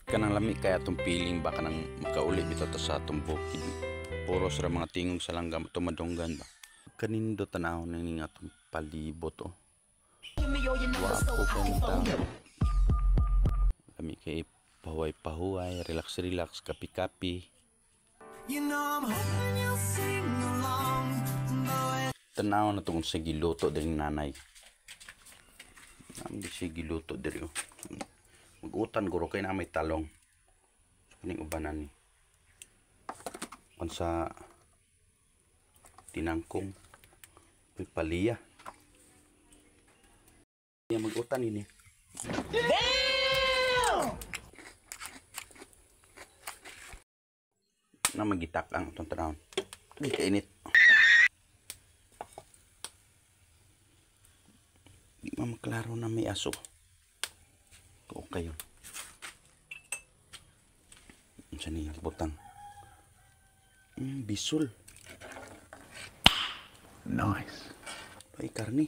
kanang lami kaya itong piling baka nang makauli bito to sa itong bukid. Puro sa mga tingog sa langgam tumadunggan ba. Kanindo tanaw na nga itong palibot oh. Wapo ka ng tao. Lami kay pahuay-pahuay, relax-relax, kapi-kapi. Tanaw na itong sa giluto din nanay. Hindi siya giluto diri oh. Mag-utan guro kay na may talong. Kaning ubanan ni. Kung sa tinangkong may paliya. Yan mag-utan ini. Damn! Na magitak ang itong tanawon. Hindi kainit. Di mamaklaro na may aso. Okay yun. Ano niya butang? Bisul. Nice. Ay, karni.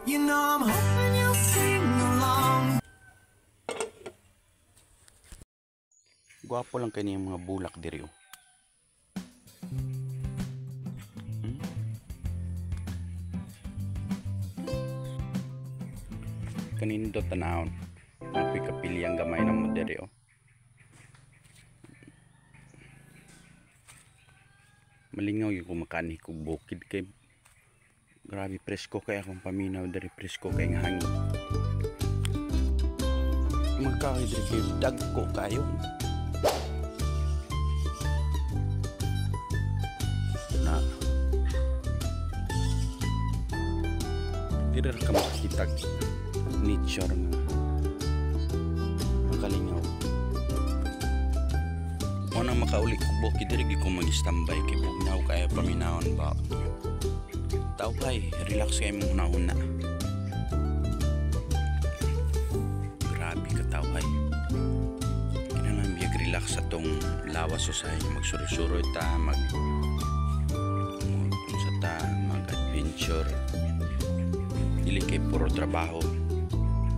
You know I'm hoping you'll sing along. Gwapo lang kayo yung mga bulak diri oh. Kanindo tanawon ang pikapili ang gamay ng modere oh. Malingaw yung kumakani ko bukid kay grabe presko kaya akong paminaw dari presko kay nga hangin magkakay dari kayo dagko kayo na tidak ka makakita nature nga makalingaw o nang makauli ko bukid diri ko mag-standby kay bugnaw kaya paminawon ba tao kay relax kayo mong una grabe ka tao kay kailangan biyag relax sa tong lawas usay magsuri-suro ta mag-adventure dili kay puro trabaho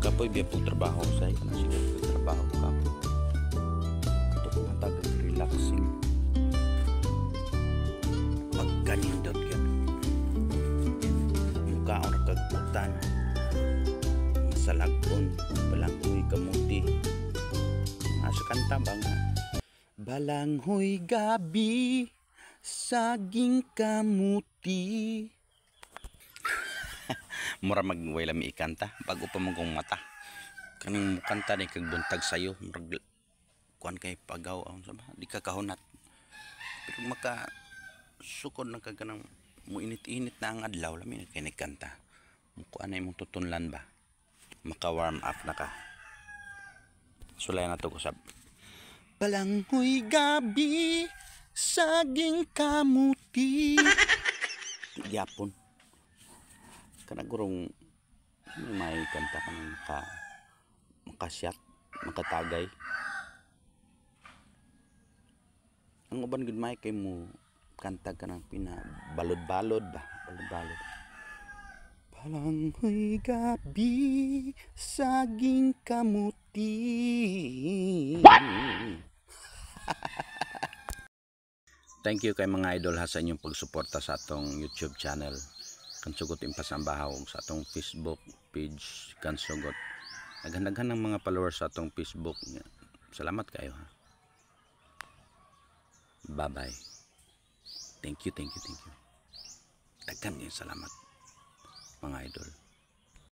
kapoy biya po trabaho sa ikan na sila po trabaho kapoy ito po matagal relaxing pagkanindot ka mukha o nakagputan masalagpon balanghoy kamuti nasa kanta ba nga balanghoy gabi saging kamuti mura magway lami ikanta bago pa mong mata kaning kanta ni kagbuntag sayo murag kuan kay pagaw di ka kahunat pero maka sukod na kaganang mo init-init na ang adlaw lami kay nagkanta mo kuan ay mong tutunlan ba maka warm up na ka sulay na to ko sab balanghoy gabi saging kamuti gyapon kanagurong may kanta ka ng makasyat, makatagay ang uban gud may kay mo kanta ka ng pinabalod-balod ba balod-balod balanghoy gabi saging kamuti. Thank you kay mga idol ha sa inyong pagsuporta sa atong YouTube channel Kansugot Impasambahaw sa atong Facebook page Kansugot. Naghanaghan ng mga followers sa atong Facebook. Salamat kayo ha. Bye bye. Thank you. Daghan salamat mga idol.